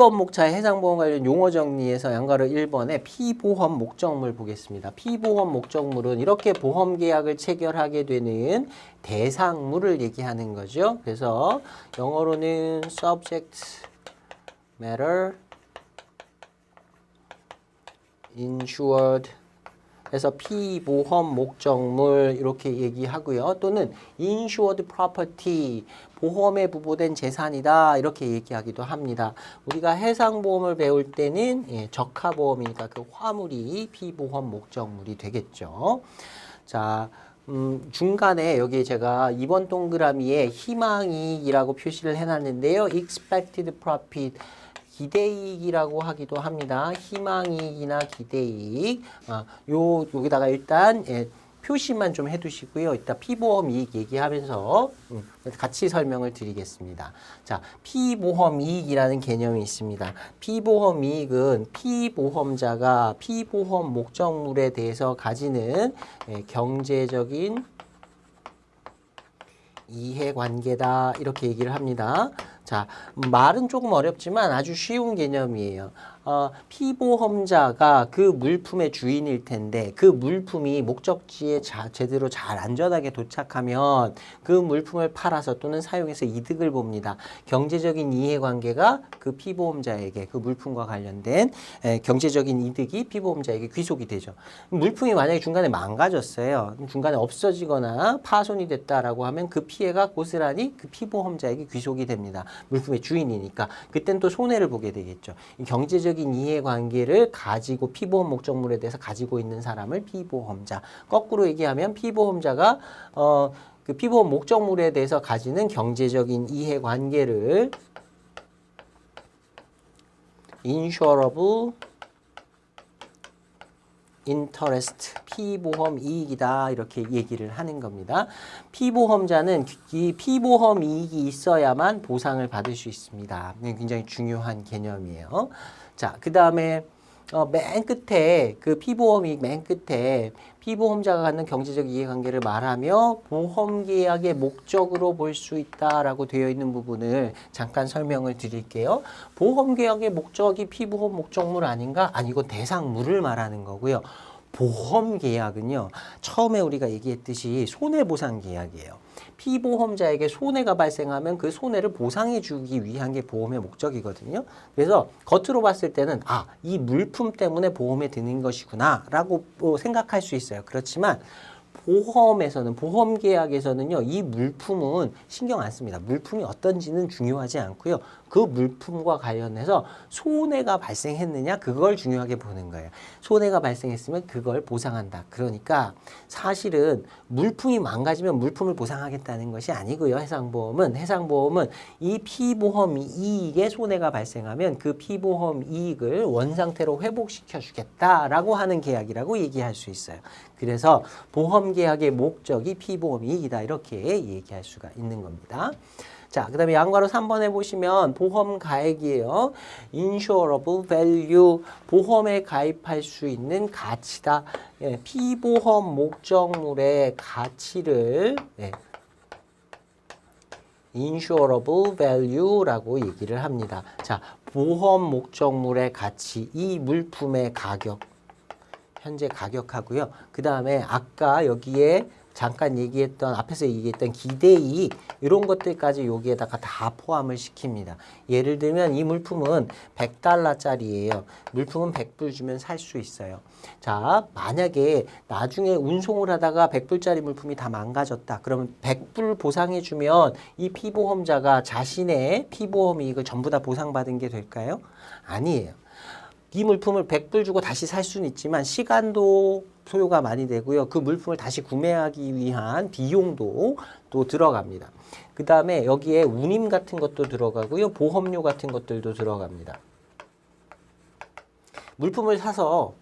2번 목차의 해상보험 관련 용어 정리에서 양가로 1번에 피보험 목적물 보겠습니다. 피보험 목적물은 이렇게 보험 계약을 체결하게 되는 대상물을 얘기하는 거죠. 그래서 영어로는 subject matter insured 그래서 피보험 목적물 이렇게 얘기하고요. 또는 insured property, 보험에 부보된 재산이다 이렇게 얘기하기도 합니다. 우리가 해상보험을 배울 때는 적하보험이니까 그 화물이 피보험 목적물이 되겠죠. 자, 중간에 여기 제가 2번 동그라미에 희망이익이라고 표시를 해놨는데요. expected profit 기대이익이라고 하기도 합니다. 희망이익이나 기대이익. 여기다가 일단 표시만 좀 해두시고요. 이따 피보험 이익 얘기하면서 같이 설명을 드리겠습니다. 자, 피보험 이익이라는 개념이 있습니다. 피보험 이익은 피보험자가 피보험 목적물에 대해서 가지는 경제적인 이해관계다 이렇게 얘기를 합니다. 자, 말은 조금 어렵지만 아주 쉬운 개념이에요. 피보험자가 그 물품의 주인일 텐데 그 물품이 목적지에 제대로 잘 안전하게 도착하면 그 물품을 팔아서 또는 사용해서 이득을 봅니다. 경제적인 이해관계가 그 피보험자에게 그 물품과 관련된 경제적인 이득이 피보험자에게 귀속이 되죠. 물품이 만약에 중간에 망가졌어요. 중간에 없어지거나 파손이 됐다라고 하면 그 피해가 고스란히 그 피보험자에게 귀속이 됩니다. 물품의 주인이니까. 그땐 또 손해를 보게 되겠죠. 경제적인 이해관계를 가지고 피보험 목적물에 대해서 가지고 있는 사람을 피보험자. 거꾸로 얘기하면 피보험자가 그 피보험 목적물에 대해서 가지는 경제적인 이해관계를 insurable interest, 피보험 이익이다 이렇게 얘기를 하는 겁니다. 피보험자는 이 피보험 이익이 있어야만 보상을 받을 수 있습니다. 굉장히 중요한 개념이에요. 자, 그 다음에 맨 끝에 그 피보험 이익 맨 끝에 피보험자가 갖는 경제적 이해관계를 말하며 보험계약의 목적으로 볼 수 있다라고 되어 있는 부분을 잠깐 설명을 드릴게요. 보험계약의 목적이 피보험 목적물 아닌가? 아니고 대상물을 말하는 거고요. 보험계약은요. 처음에 우리가 얘기했듯이 손해보상계약이에요. 피보험자에게 손해가 발생하면 그 손해를 보상해 주기 위한 게 보험의 목적이거든요. 그래서 겉으로 봤을 때는 이 물품 때문에 보험에 드는 것이구나 라고 생각할 수 있어요. 그렇지만 보험에서는 보험계약에서는요. 이 물품은 신경 안 씁니다. 물품이 어떤지는 중요하지 않고요. 그 물품과 관련해서 손해가 발생했느냐 그걸 중요하게 보는 거예요. 손해가 발생했으면 그걸 보상한다. 그러니까 사실은 물품이 망가지면 물품을 보상하겠다는 것이 아니고요. 해상보험은 이 피보험 이익에 손해가 발생하면 그 피보험 이익을 원상태로 회복시켜 주겠다라고 하는 계약이라고 얘기할 수 있어요. 그래서 보험계약의 목적이 피보험 이익이다 이렇게 얘기할 수가 있는 겁니다. 자, 그 다음에 양괄호 3번에 보시면 보험 가액이에요. insurable value, 보험에 가입할 수 있는 가치다. 피보험 목적물의 가치를 insurable value라고 얘기를 합니다. 자, 보험 목적물의 가치, 이 물품의 가격, 현재 가격하고요. 그 다음에 아까 여기에 잠깐 얘기했던 앞에서 얘기했던 기대이익 이런 것들까지 여기에다가 다 포함을 시킵니다. 예를 들면 이 물품은 100달러짜리예요. 물품은 100불 주면 살 수 있어요. 자, 만약에 나중에 운송을 하다가 100불짜리 물품이 다 망가졌다. 그러면 100불 보상해 주면 이 피보험자가 자신의 피보험 이익을 전부 다 보상받은 게 될까요? 아니에요. 이 물품을 100불 주고 다시 살 수는 있지만 시간도 소요가 많이 되고요. 그 물품을 다시 구매하기 위한 비용도 또 들어갑니다. 그 다음에 여기에 운임 같은 것도 들어가고요. 보험료 같은 것들도 들어갑니다. 물품을 사서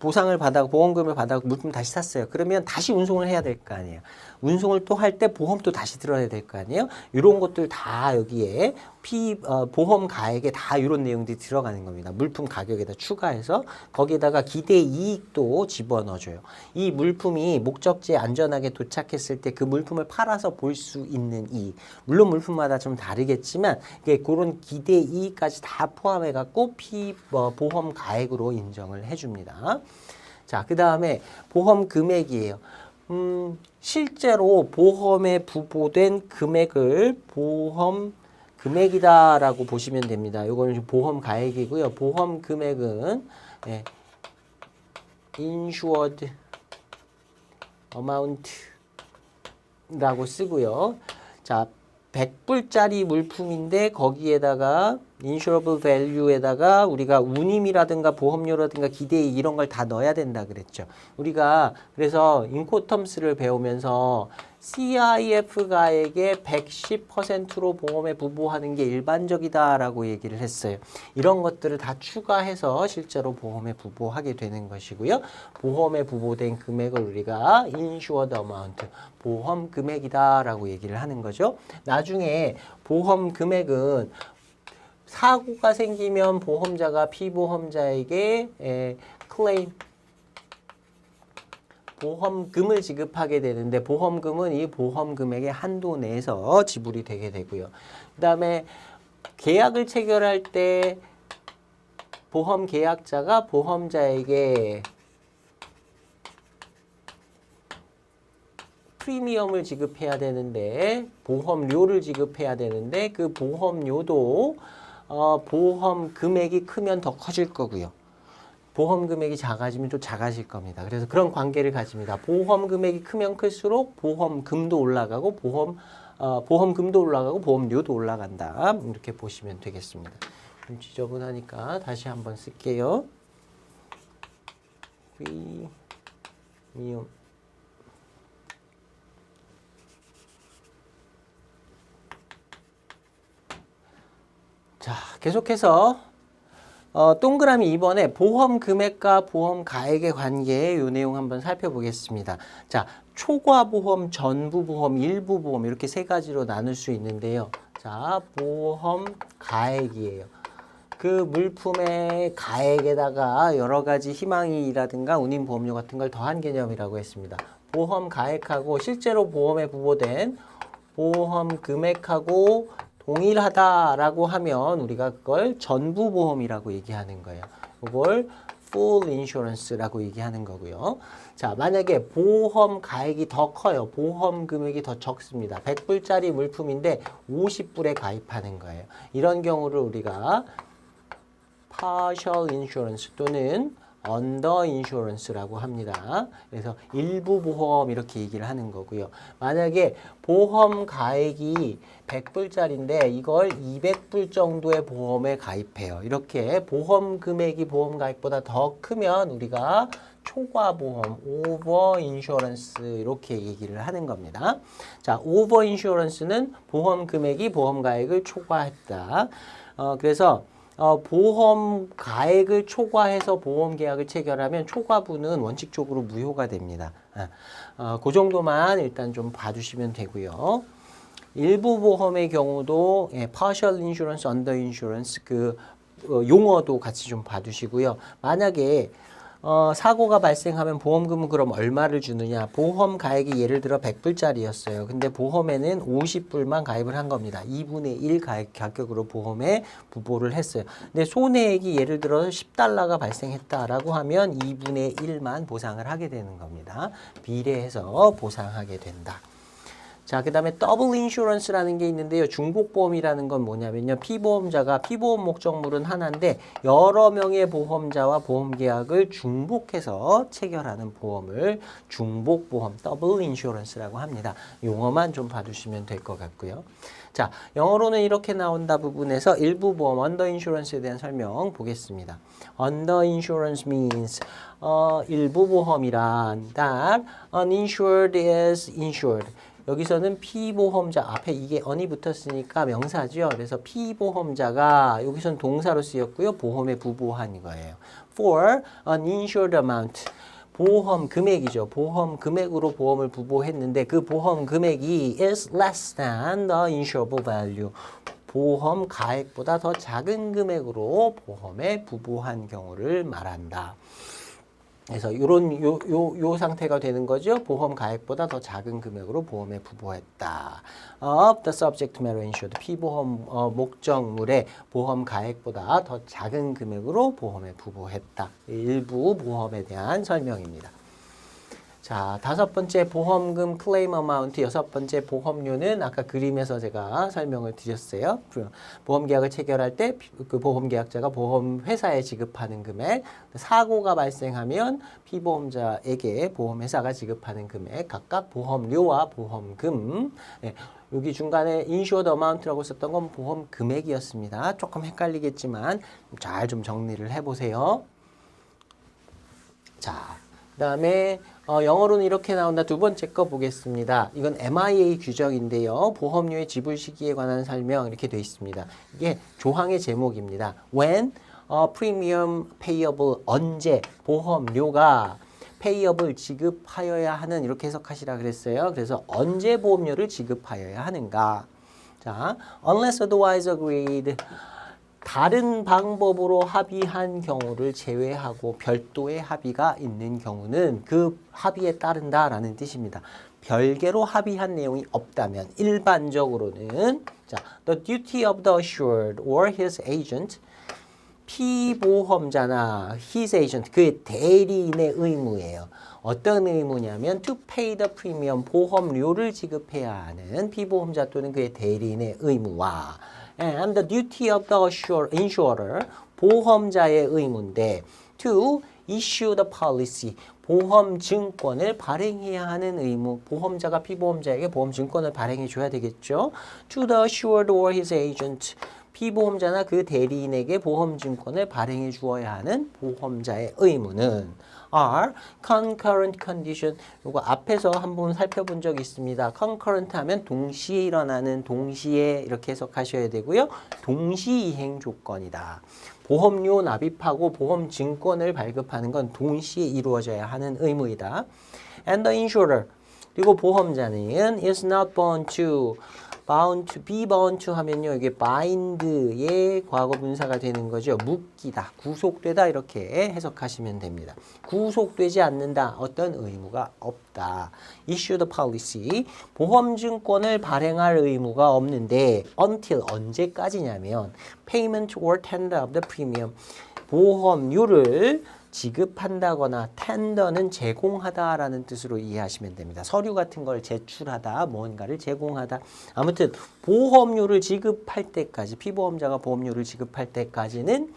보상을 받아 보험금을 받아 물품 다시 샀어요. 그러면 다시 운송을 해야 될 거 아니에요. 운송을 또 할 때 보험도 다시 들어야 될 거 아니에요. 이런 것들 다 여기에 보험 가액에 다 이런 내용들이 들어가는 겁니다. 물품 가격에다 추가해서 거기에다가 기대 이익도 집어넣어줘요. 이 물품이 목적지에 안전하게 도착했을 때 그 물품을 팔아서 볼 수 있는 이익. 물론 물품마다 좀 다르겠지만 그런 기대 이익까지 다 포함해갖고 보험 가액으로 인정을 해줍니다. 자, 그 다음에 보험 금액이에요. 실제로 보험에 부보된 금액을 보험 금액이다라고 보시면 됩니다. 이거는 보험 가액이고요. 보험 금액은 insured amount라고 쓰고요. 자, 100불짜리 물품인데 거기에다가 insurable value에다가 우리가 운임이라든가 보험료라든가 기대이익 이런 걸 다 넣어야 된다 그랬죠. 우리가 그래서 인코텀스를 배우면서 CIF 가액의 110%로 보험에 부보하는 게 일반적이다라고 얘기를 했어요. 이런 것들을 다 추가해서 실제로 보험에 부보하게 되는 것이고요. 보험에 부보된 금액을 우리가 insured amount, 보험 금액이다라고 얘기를 하는 거죠. 나중에 보험 금액은 사고가 생기면 보험자가 피보험자에게 클레임 보험금을 지급하게 되는데 보험금은 이 보험금액의 한도 내에서 지불이 되게 되고요. 그 다음에 계약을 체결할 때 보험 계약자가 보험자에게 프리미엄을 지급해야 되는데 보험료를 지급해야 되는데 그 보험료도 보험 금액이 크면 더 커질 거고요. 보험 금액이 작아지면 또 작아질 겁니다. 그래서 그런 관계를 가집니다. 보험 금액이 크면 클수록 보험금도 올라가고 보험금도 올라가고 보험료도 올라간다. 이렇게 보시면 되겠습니다. 좀 지저분하니까 다시 한번 쓸게요. 프리미엄 자, 계속해서 동그라미 2번에 보험 금액과 보험 가액의 관계 이 내용 한번 살펴보겠습니다. 자, 초과 보험, 전부 보험, 일부 보험 이렇게 세 가지로 나눌 수 있는데요. 자, 보험 가액이에요. 그 물품의 가액에다가 여러 가지 희망이라든가 운임 보험료 같은 걸 더한 개념이라고 했습니다. 보험 가액하고 실제로 보험에 부보된 보험 금액하고 동일하다라고 하면 우리가 그걸 전부 보험이라고 얘기하는 거예요. 그걸 full insurance라고 얘기하는 거고요. 자, 만약에 보험 가액이 더 커요. 보험 금액이 더 적습니다. 100불짜리 물품인데 50불에 가입하는 거예요. 이런 경우를 우리가 partial insurance 또는 under insurance라고 합니다. 그래서 일부 보험 이렇게 얘기를 하는 거고요. 만약에 보험 가액이 100불짜리인데 이걸 200불 정도의 보험에 가입해요. 이렇게 보험 금액이 보험 가액보다 더 크면 우리가 초과 보험, over insurance 이렇게 얘기를 하는 겁니다. 자, over insurance는 보험 금액이 보험 가액을 초과했다. 그래서 보험 가액을 초과해서 보험 계약을 체결하면 초과분은 원칙적으로 무효가 됩니다. 그 정도만 일단 좀 봐주시면 되고요. 일부 보험의 경우도 partial insurance, under insurance 그 용어도 같이 좀 봐주시고요. 만약에 사고가 발생하면 보험금은 그럼 얼마를 주느냐? 보험 가액이 예를 들어 100불짜리였어요. 근데 보험에는 50불만 가입을 한 겁니다. 2분의 1 가격으로 보험에 부보를 했어요. 근데 손해액이 예를 들어 10달러가 발생했다라고 하면 2분의 1만 보상을 하게 되는 겁니다. 비례해서 보상하게 된다. 자, 그 다음에 더블 인슈런스라는 게 있는데요. 중복보험이라는 건 뭐냐면요. 피보험자가 피보험 목적물은 하나인데 여러 명의 보험자와 보험계약을 중복해서 체결하는 보험을 중복보험, 더블 인슈런스라고 합니다. 용어만 좀 봐주시면 될 것 같고요. 자, 영어로는 이렇게 나온다 부분에서 일부 보험, under insurance에 대한 설명 보겠습니다. Under insurance means 일부 보험이란 that uninsured is insured. 여기서는 피보험자 앞에 이게 on이 붙었으니까 명사죠. 그래서 피보험자가 여기서는 동사로 쓰였고요. 보험에 부보한 거예요. For an insured amount. 보험 금액이죠. 보험 금액으로 보험을 부보했는데 그 보험 금액이 is less than the insurable value. 보험 가액보다 더 작은 금액으로 보험에 부보한 경우를 말한다. 그래서 요 상태가 되는 거죠. 보험 가액보다 더 작은 금액으로 보험에 부보했다. Of the subject matter insured. 피보험 목적물의 보험 가액보다 더 작은 금액으로 보험에 부보했다. 일부 보험에 대한 설명입니다. 자, 다섯 번째 보험금 클레임 어마운트, 여섯 번째 보험료는 아까 그림에서 제가 설명을 드렸어요. 보험계약을 체결할 때 그 보험계약자가 보험회사에 지급하는 금액, 사고가 발생하면 피보험자에게 보험회사가 지급하는 금액, 각각 보험료와 보험금. 네, 여기 중간에 insured amount라고 썼던 건 보험 금액이었습니다. 조금 헷갈리겠지만 잘 좀 정리를 해보세요. 자, 그 다음에 영어로는 이렇게 나온다. 두 번째 거 보겠습니다. 이건 MIA 규정인데요. 보험료의 지불 시기에 관한 설명 이렇게 돼 있습니다. 이게 조항의 제목입니다. When premium payable, 언제 보험료가 payable 지급하여야 하는, 이렇게 해석하시라 그랬어요. 그래서 언제 보험료를 지급하여야 하는가. 자, unless otherwise agreed. 다른 방법으로 합의한 경우를 제외하고 별도의 합의가 있는 경우는 그 합의에 따른다라는 뜻입니다. 별개로 합의한 내용이 없다면 일반적으로는 자, the duty of the assured or his agent, 피보험자나 his agent, 그의 대리인의 의무예요. 어떤 의무냐면 to pay the premium, 보험료를 지급해야 하는 피보험자 또는 그의 대리인의 의무와 and the duty of the insurer, 보험자의 의무인데 to issue the policy, 보험 증권을 발행해야 하는 의무, 보험자가 피보험자에게 보험 증권을 발행해 줘야 되겠죠. to the assured or his agent, 피보험자나 그 대리인에게 보험 증권을 발행해 주어야 하는 보험자의 의무는 are concurrent condition. 요거 앞에서 한번 살펴본 적이 있습니다. concurrent 하면 동시에 일어나는, 동시에 이렇게 해석하셔야 되고요. 동시 이행 조건이다. 보험료 납입하고 보험 증권을 발급하는 건 동시에 이루어져야 하는 의무이다. And the insurer, 그리고 보험자는 is not bound to, be bound to 하면요, 이게 bind의 과거 분사가 되는 거죠. 묶이다, 구속되다, 이렇게 해석하시면 됩니다. 구속되지 않는다, 어떤 의무가 없다. issue the policy, 보험증권을 발행할 의무가 없는데 until, 언제까지냐면 payment or tender of the premium, 보험료를 지급한다거나 텐더는 제공하다라는 뜻으로 이해하시면 됩니다. 서류 같은 걸 제출하다, 뭔가를 제공하다. 아무튼 보험료를 지급할 때까지, 피보험자가 보험료를 지급할 때까지는,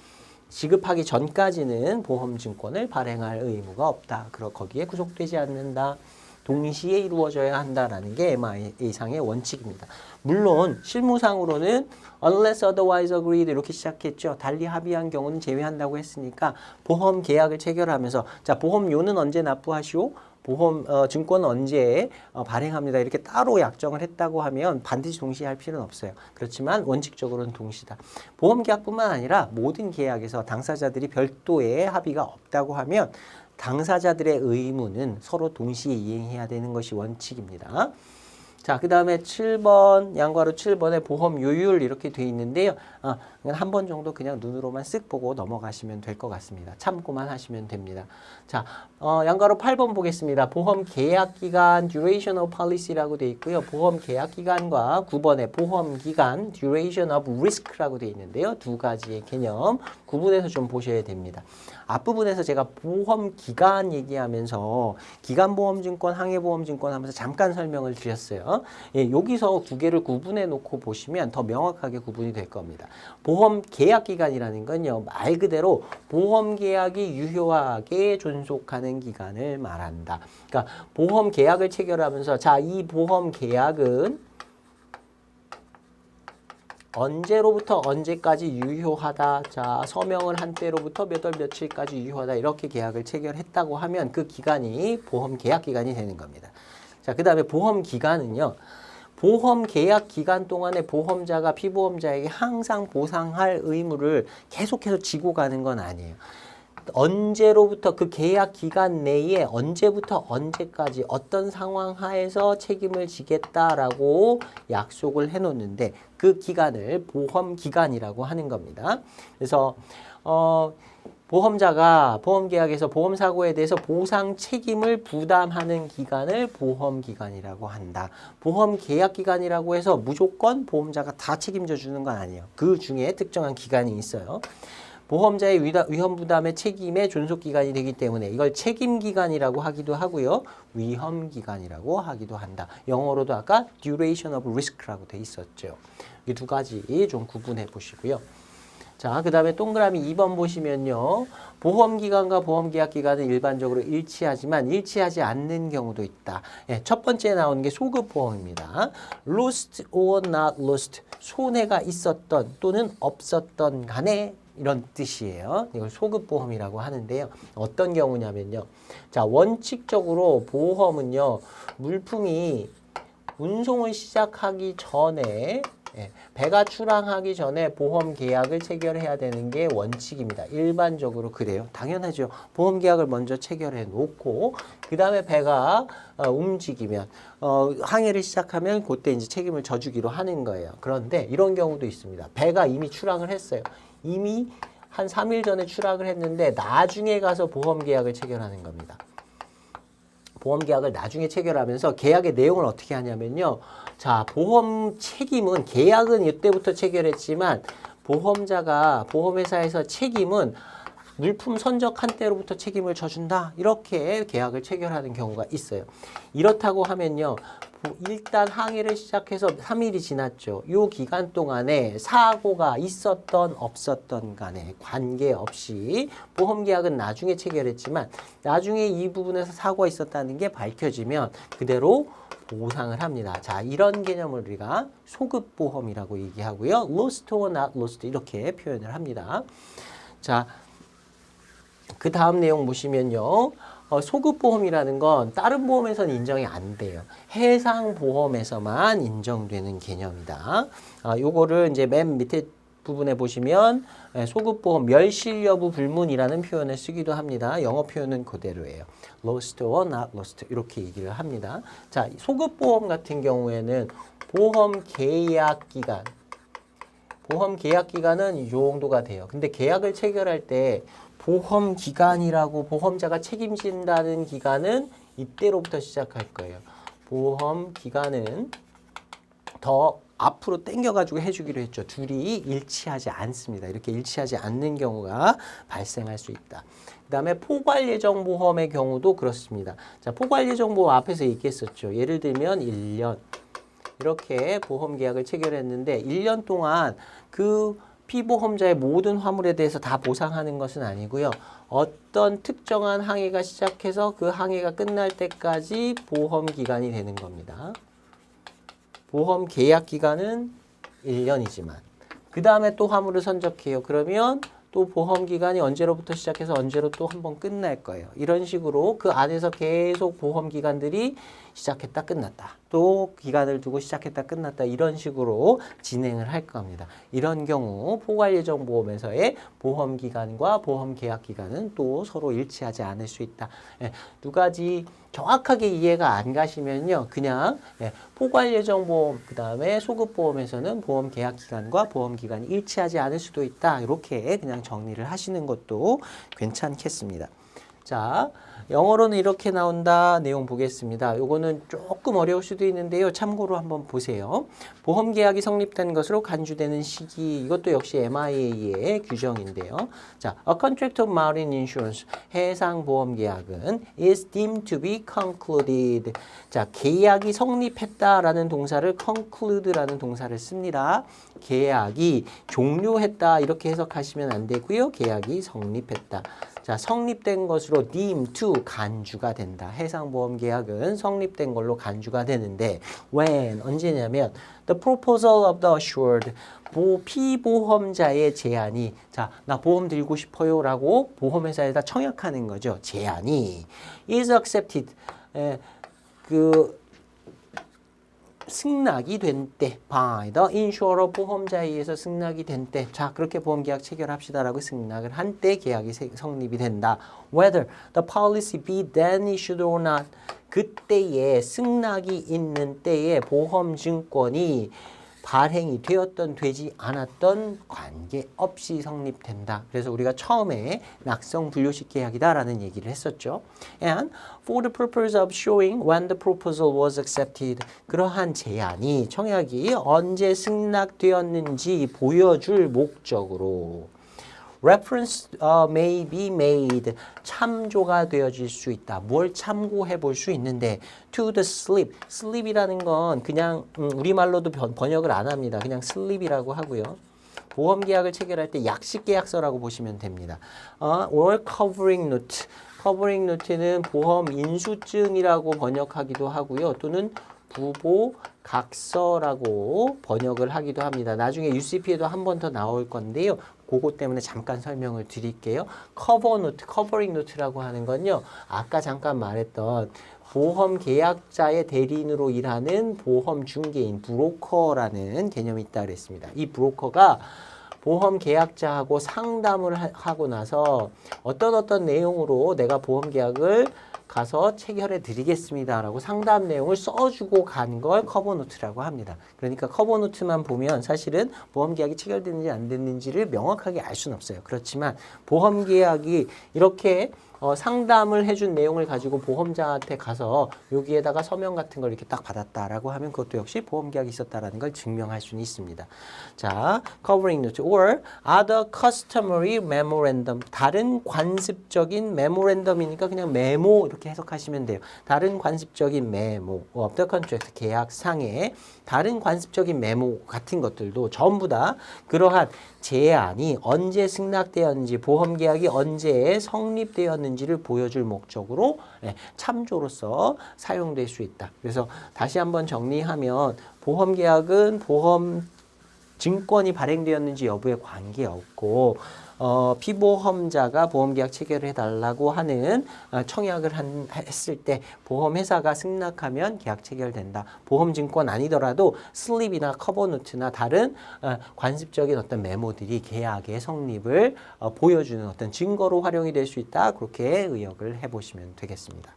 지급하기 전까지는 보험증권을 발행할 의무가 없다. 그리고 거기에 구속되지 않는다. 동시에 이루어져야 한다라는 게 MIA상의 원칙입니다. 물론 실무상으로는 unless otherwise agreed 이렇게 시작했죠. 달리 합의한 경우는 제외한다고 했으니까 보험 계약을 체결하면서 자, 보험료는 언제 납부하시오? 보험 증권은 언제 발행합니다. 이렇게 따로 약정을 했다고 하면 반드시 동시에 할 필요는 없어요. 그렇지만 원칙적으로는 동시다. 보험 계약뿐만 아니라 모든 계약에서 당사자들이 별도의 합의가 없다고 하면 당사자들의 의무는 서로 동시에 이행해야 되는 것이 원칙입니다. 자, 그 다음에 7번, 양괄호 7번에 보험 요율 이렇게 돼 있는데요. 한 번 정도 그냥 눈으로만 쓱 보고 넘어가시면 될 것 같습니다. 참고만 하시면 됩니다. 자, 양괄호 8번 보겠습니다. 보험 계약 기간, duration of policy라고 돼 있고요. 보험 계약 기간과 9번에 보험 기간, duration of risk라고 돼 있는데요. 두 가지의 개념 구분해서 좀 보셔야 됩니다. 앞부분에서 제가 보험 기간 얘기하면서 기간보험증권, 항해보험증권 하면서 잠깐 설명을 드렸어요. 예, 여기서 두 개를 구분해 놓고 보시면 더 명확하게 구분이 될 겁니다. 보험 계약 기간이라는 건요, 말 그대로 보험 계약이 유효하게 존속하는 기간을 말한다. 그러니까 보험 계약을 체결하면서 자, 이 보험 계약은 언제로부터 언제까지 유효하다. 자, 서명을 한 때로부터 몇 월 며칠까지 유효하다. 이렇게 계약을 체결했다고 하면 그 기간이 보험 계약 기간이 되는 겁니다. 자, 그 다음에 보험 기간은요. 보험 계약 기간 동안에 보험자가 피보험자에게 항상 보상할 의무를 계속해서 지고 가는 건 아니에요. 언제로부터 그 계약 기간 내에 언제부터 언제까지 어떤 상황 하에서 책임을 지겠다라고 약속을 해놓는데 그 기간을 보험 기간이라고 하는 겁니다. 그래서 보험자가 보험계약에서 보험사고에 대해서 보상 책임을 부담하는 기간을 보험기간이라고 한다. 보험계약기간이라고 해서 무조건 보험자가 다 책임져 주는 건 아니에요. 그 중에 특정한 기간이 있어요. 보험자의 위험부담의 책임의 존속기간이 되기 때문에 이걸 책임기간이라고 하기도 하고요. 위험기간이라고 하기도 한다. 영어로도 아까 duration of risk라고 돼 있었죠. 이 두 가지 좀 구분해 보시고요. 자, 그 다음에 동그라미 2번 보시면요. 보험기간과 보험계약기간은 일반적으로 일치하지만 일치하지 않는 경우도 있다. 예, 첫 번째 나오는 게 소급보험입니다. lost or not lost, 손해가 있었던 또는 없었던 간에 이런 뜻이에요. 이걸 소급보험이라고 하는데요. 어떤 경우냐면요. 자, 원칙적으로 보험은요. 물품이 운송을 시작하기 전에 배가 출항하기 전에 보험 계약을 체결해야 되는 게 원칙입니다. 일반적으로 그래요. 당연하죠. 보험 계약을 먼저 체결해 놓고 그 다음에 배가 움직이면 항해를 시작하면 그때 이제 책임을 져주기로 하는 거예요. 그런데 이런 경우도 있습니다. 배가 이미 출항을 했어요. 이미 한 3일 전에 출항을 했는데 나중에 가서 보험 계약을 체결하는 겁니다. 보험 계약을 나중에 체결하면서 계약의 내용을 어떻게 하냐면요. 자, 보험 책임은 계약은 이때부터 체결했지만 보험자가 보험회사에서 책임은 물품 선적한 때로부터 책임을 져준다. 이렇게 계약을 체결하는 경우가 있어요. 이렇다고 하면요. 일단 항해를 시작해서 3일이 지났죠. 이 기간 동안에 사고가 있었던 없었던 간에 관계없이 보험계약은 나중에 체결했지만 나중에 이 부분에서 사고가 있었다는 게 밝혀지면 그대로 보상을 합니다. 자, 이런 개념을 우리가 소급보험이라고 얘기하고요. lost or not lost 이렇게 표현을 합니다. 자, 그 다음 내용 보시면요. 소급보험이라는 건 다른 보험에서는 인정이 안 돼요. 해상보험에서만 인정되는 개념이다. 요거를 이제 맨 밑에 부분에 보시면 소급보험 멸실 여부 불문이라는 표현을 쓰기도 합니다. 영어 표현은 그대로예요. lost or not lost 이렇게 얘기를 합니다. 자, 소급보험 같은 경우에는 보험 계약 기간은 이 정도가 돼요. 근데 계약을 체결할 때 보험 기간이라고 보험자가 책임진다는 기간은 이때로부터 시작할 거예요. 보험 기간은 더 앞으로 당겨가지고 해주기로 했죠. 둘이 일치하지 않습니다. 이렇게 일치하지 않는 경우가 발생할 수 있다. 그 다음에 포괄예정보험의 경우도 그렇습니다. 자, 포괄예정보험 앞에서 얘기했었죠. 예를 들면 1년 이렇게 보험계약을 체결했는데 1년 동안 그 피보험자의 모든 화물에 대해서 다 보상하는 것은 아니고요. 어떤 특정한 항해가 시작해서 그 항해가 끝날 때까지 보험 기간이 되는 겁니다. 보험 계약 기간은 1년이지만 그 다음에 또 화물을 선적해요. 그러면 또 보험 기간이 언제로부터 시작해서 언제로 또 한번 끝날 거예요. 이런 식으로 그 안에서 계속 보험 기간들이 시작했다 끝났다. 또 기간을 두고 시작했다 끝났다. 이런 식으로 진행을 할 겁니다. 이런 경우 포괄예정보험에서의 보험 기간과 보험 계약 기간은 또 서로 일치하지 않을 수 있다. 두 가지 정확하게 이해가 안 가시면요. 그냥 포괄예정보험 그 다음에 소급보험에서는 보험 계약 기간과 보험 기간이 일치하지 않을 수도 있다. 이렇게 그냥 정리를 하시는 것도 괜찮겠습니다. 자, 영어로는 이렇게 나온다. 내용 보겠습니다. 요거는 조금 어려울 수도 있는데요. 참고로 한번 보세요. 보험 계약이 성립된 것으로 간주되는 시기. 이것도 역시 MIA의 규정인데요. 자, a contract of marine insurance. 해상 보험 계약은 is deemed to be concluded. 자, 계약이 성립했다라는 동사를 conclude라는 동사를 씁니다. 계약이 종료했다 이렇게 해석하시면 안 되고요. 계약이 성립했다. 자, 성립된 것으로 deem to 간주가 된다. 해상보험 계약은 성립된 걸로 간주가 되는데 when 언제냐면 the proposal of the assured 피보험자의 제안이 자, 나 보험 들고 싶어요 라고 보험회사에다 청약하는 거죠. 제안이 is accepted 승낙이 된 때, by the insurer 보험자에 의해서 승낙이 된 때, 자 그렇게 보험계약 체결합시다라고 승낙을 한 때 계약이 성립이 된다. Whether the policy be then issued or not, 그때에 승낙이 있는 때에 보험증권이 발행이 되었던 되지 않았던 관계없이 성립된다. 그래서 우리가 처음에 낙성 분료식 계약이다라는 얘기를 했었죠. And for the purpose of showing when the proposal was accepted, 그러한 제안이 청약이 언제 승낙되었는지 보여줄 목적으로 reference may be made, 참조가 되어질 수 있다. 뭘 참고해 볼 수 있는데 to the slip, slip이라는 건 그냥 우리말로도 번역을 안 합니다. 그냥 slip이라고 하고요. 보험계약을 체결할 때 약식계약서라고 보시면 됩니다. or covering note, covering note는 보험 인수증이라고 번역하기도 하고요. 또는 부보 각서라고 번역을 하기도 합니다. 나중에 UCP에도 한 번 더 나올 건데요. 그거 때문에 잠깐 설명을 드릴게요. 커버 노트, 커버링 노트라고 하는 건요. 아까 잠깐 말했던 보험 계약자의 대리인으로 일하는 보험 중개인, 브로커라는 개념이 있다 그랬습니다. 이 브로커가 보험 계약자하고 상담을 하고 나서 어떤 내용으로 내가 보험 계약을 가서 체결해 드리겠습니다라고 상담 내용을 써주고 간 걸 커버노트라고 합니다. 그러니까 커버노트만 보면 사실은 보험계약이 체결됐는지 안 됐는지를 명확하게 알 수는 없어요. 그렇지만 보험계약이 이렇게 상담을 해준 내용을 가지고 보험자한테 가서 여기에다가 서명 같은 걸 이렇게 딱 받았다라고 하면 그것도 역시 보험계약이 있었다라는 걸 증명할 수는 있습니다. 자, covering note or other customary memorandum, 다른 관습적인 memorandum이니까 그냥 메모 이렇게 해석하시면 돼요. 다른 관습적인 메모 of the contract, 계약상의 다른 관습적인 메모 같은 것들도 전부 다 그러한 제안이 언제 승낙되었는지, 보험계약이 언제 성립되었는지를 보여줄 목적으로 참조로서 사용될 수 있다. 그래서 다시 한번 정리하면 보험계약은 보험증권이 발행되었는지 여부에 관계없고 피보험자가 보험계약 체결을 해달라고 하는 청약을 했을 때 보험회사가 승낙하면 계약 체결된다. 보험증권 아니더라도 슬립이나 커버노트나 다른 관습적인 어떤 메모들이 계약의 성립을 보여주는 어떤 증거로 활용이 될 수 있다. 그렇게 의역을 해보시면 되겠습니다.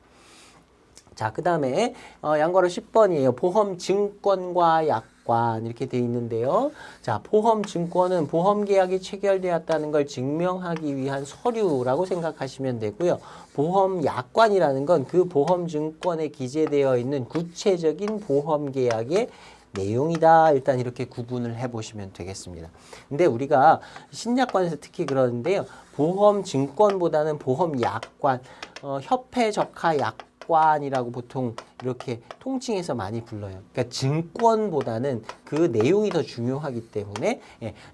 자, 그 다음에 양괄호 10번이에요. 보험증권과 약관 이렇게 돼 있는데요. 자, 보험증권은 보험계약이 체결되었다는 걸 증명하기 위한 서류라고 생각하시면 되고요. 보험약관이라는 건 그 보험증권에 기재되어 있는 구체적인 보험계약의 내용이다. 일단 이렇게 구분을 해보시면 되겠습니다. 근데 우리가 신약관에서 특히 그러는데요. 보험증권보다는 보험약관, 협회적하약관이라고 보통 이렇게 통칭해서 많이 불러요. 그러니까 증권보다는 그 내용이 더 중요하기 때문에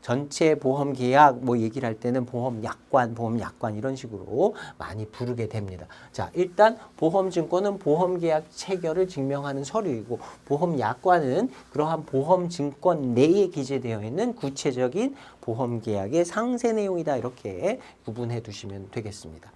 전체 보험 계약 뭐 얘기를 할 때는 보험약관 이런 식으로 많이 부르게 됩니다. 자, 일단 보험증권은 보험계약 체결을 증명하는 서류이고 보험약관은 그러한 보험증권 내에 기재되어 있는 구체적인 보험계약의 상세 내용이다. 이렇게 구분해 두시면 되겠습니다.